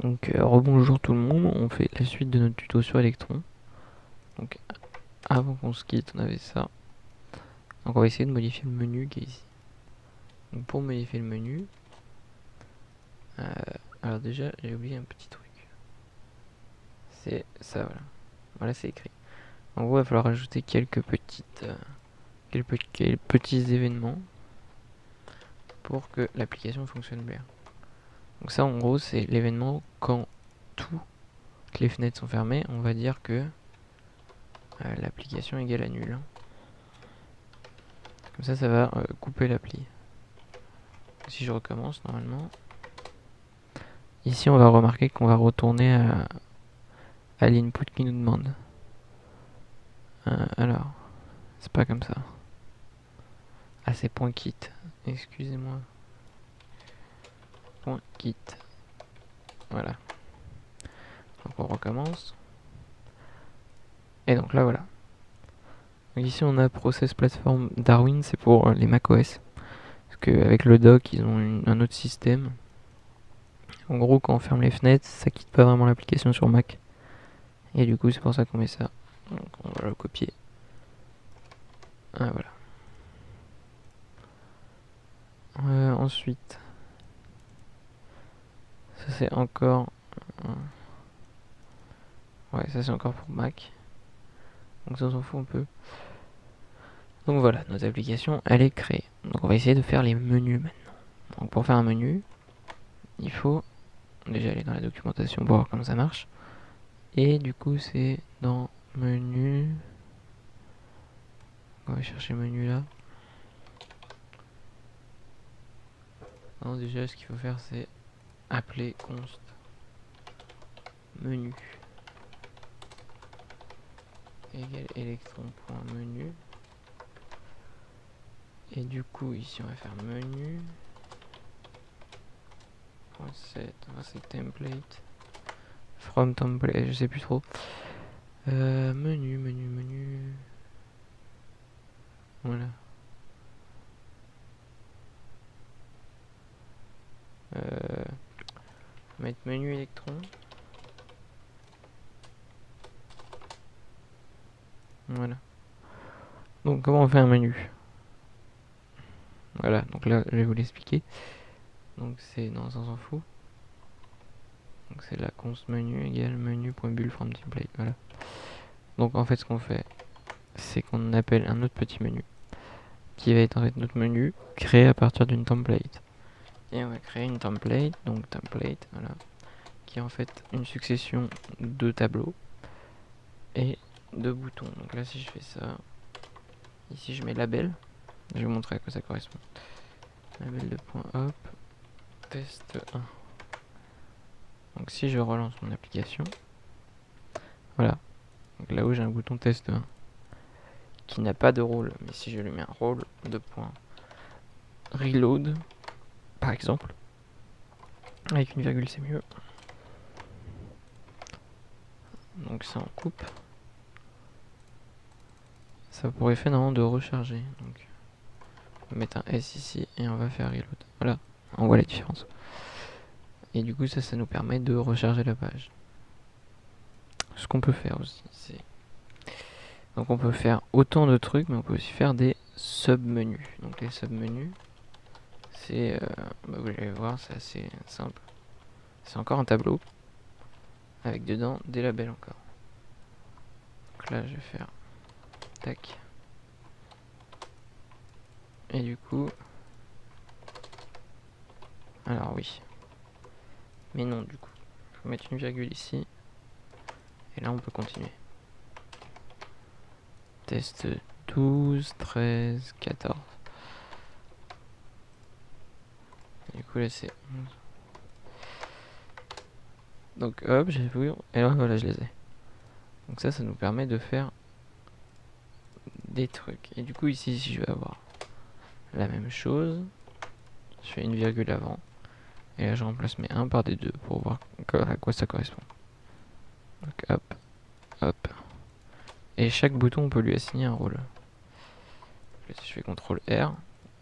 Donc rebonjour tout le monde, on fait la suite de notre tuto sur Electron. Donc avant qu'on se quitte, on avait ça. Donc on va essayer de modifier le menu qui est ici. Donc pour modifier le menu, alors déjà j'ai oublié un petit truc. C'est ça, voilà. Voilà, c'est écrit. En gros, il va falloir ajouter quelques petits événements pour que l'application fonctionne bien. Donc ça, en gros, c'est l'événement quand toutes les fenêtres sont fermées, on va dire que l'application égale à nul. Comme ça va couper l'appli. Si je recommence, normalement, ici on va remarquer qu'on va retourner à l'input qui nous demande. Alors, c'est pas comme ça. Ah, c'est point .kit. Excusez-moi. Point .kit. Voilà. Donc on recommence. Et donc là, voilà. Donc ici on a Process Platform Darwin, c'est pour les macOS. Parce qu'avec le dock, ils ont un autre système. En gros, quand on ferme les fenêtres, ça quitte pas vraiment l'application sur Mac. Et du coup, c'est pour ça qu'on met ça. Donc on va le copier. Ah, voilà. Ensuite, ça c'est encore... ouais, ça c'est encore pour Mac. Donc ça on s'en fout un peu. Donc voilà, notre application, elle est créée. Donc on va essayer de faire les menus maintenant. Donc pour faire un menu, il faut déjà aller dans la documentation pour voir comment ça marche. Et du coup, c'est dans menu... On va chercher menu là. Non, déjà, ce qu'il faut faire, c'est appeler const menu égale electron.menu. Et du coup, ici, on va faire menu. C'est template. From template, je sais plus trop. Menu. Voilà. Mettre menu électron. Voilà. Donc comment on fait un menu? Voilà, donc là je vais vous l'expliquer. Donc c'est... non, ça on s'en fout. Donc c'est la const menu égale menu.build from template. Voilà. Donc en fait ce qu'on fait, c'est qu'on appelle un autre petit menu qui va être en fait notre menu créé à partir d'une template. Et on va créer une template, donc template, voilà, qui est en fait une succession de tableaux et de boutons. Donc là si je fais ça, ici je mets label, je vais vous montrer à quoi ça correspond. Label de point hop, test 1. Donc si je relance mon application, voilà, donc là où j'ai un bouton test 1 qui n'a pas de rôle, mais si je lui mets un rôle de point reload par exemple, avec une virgule c'est mieux, donc ça on coupe, ça pourrait faire normalement de recharger. Donc on va mettre un S ici et on va faire reload. Voilà, on voit la différence. Et du coup ça nous permet de recharger la page. Ce qu'on peut faire aussi, c'est... donc on peut faire autant de trucs, mais on peut aussi faire des sub-menus. Donc les sub-menus, c'est... vous allez voir, c'est assez simple. C'est encore un tableau, avec dedans des labels encore. Donc là je vais faire... tac. Et du coup... alors oui. Mais non, du coup. Il faut mettre une virgule ici. Et là, on peut continuer. Test 12, 13, 14. Et du coup, là, c'est 11. Donc, hop, j'ai vu. Et là, voilà, je les ai. Donc ça nous permet de faire des trucs. Et du coup, ici, si je vais avoir la même chose, je fais une virgule avant. Et là, je remplace mes 1 par des 2 pour voir à quoi ça correspond. Donc, hop, hop. Et chaque bouton, on peut lui assigner un rôle. Là, si je fais CTRL R,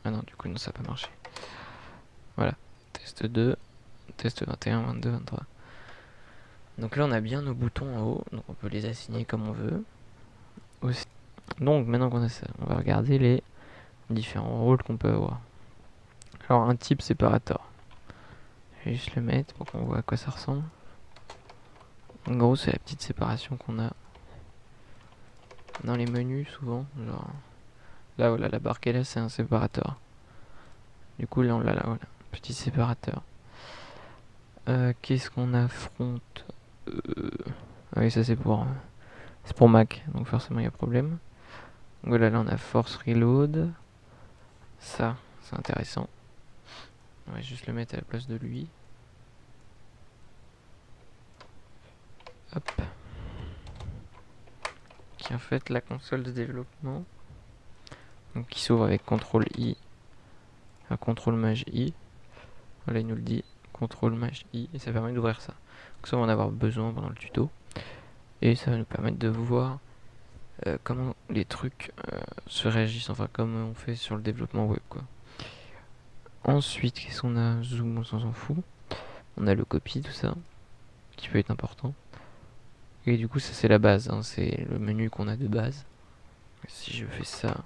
ah non, du coup, non, ça n'a pas marché. Voilà, test 2, test 21, 22, 23. Donc là on a bien nos boutons en haut, donc on peut les assigner comme on veut. Aussi. Donc maintenant qu'on a ça, on va regarder les différents rôles qu'on peut avoir. Alors un type séparateur. Je vais juste le mettre pour qu'on voit à quoi ça ressemble. En gros c'est la petite séparation qu'on a dans les menus souvent. Genre là voilà, la barre qu'elle a c'est un séparateur. Du coup là on l'a là, voilà, petit séparateur. Qu'est-ce qu'on affronte Ah oui ça c'est pour Mac, donc forcément il y a problème. Donc voilà, là on a force reload. Ça c'est intéressant. On va juste le mettre à la place de lui. Hop. Qui est en fait la console de développement. Donc qui s'ouvre avec CTRL I. CTRL Maj I. Voilà, il nous le dit. CTRL Maj I. Et ça permet d'ouvrir ça. Donc ça on va en avoir besoin pendant le tuto. Et ça va nous permettre de voir comment les trucs se réagissent. Enfin comment on fait sur le développement web quoi. Ensuite, qu'est-ce qu'on a? Zoom, on s'en fout. On a le copy, tout ça. Qui peut être important. Et du coup ça c'est la base, hein, c'est le menu qu'on a de base. Si je fais ça,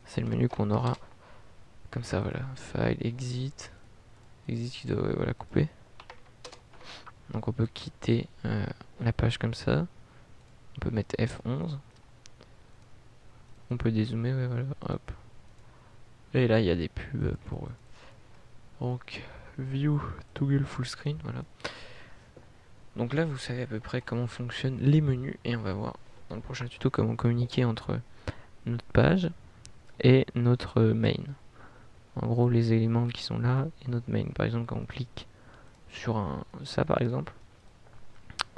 c'est le menu qu'on aura comme ça, voilà, file, exit qui doit voilà, couper. Donc on peut quitter la page comme ça, on peut mettre F11, on peut dézoomer, ouais, voilà, hop. Et là il y a des pubs pour eux. Donc view toggle full screen, voilà. Donc là vous savez à peu près comment fonctionnent les menus et on va voir dans le prochain tuto comment communiquer entre notre page et notre main. En gros les éléments qui sont là et notre main. Par exemple quand on clique sur ça par exemple,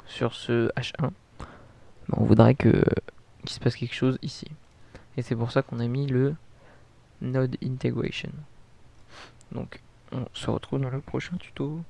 sur ce H1, on voudrait qu'il se passe quelque chose ici. Et c'est pour ça qu'on a mis le node integration. Donc on se retrouve dans le prochain tuto.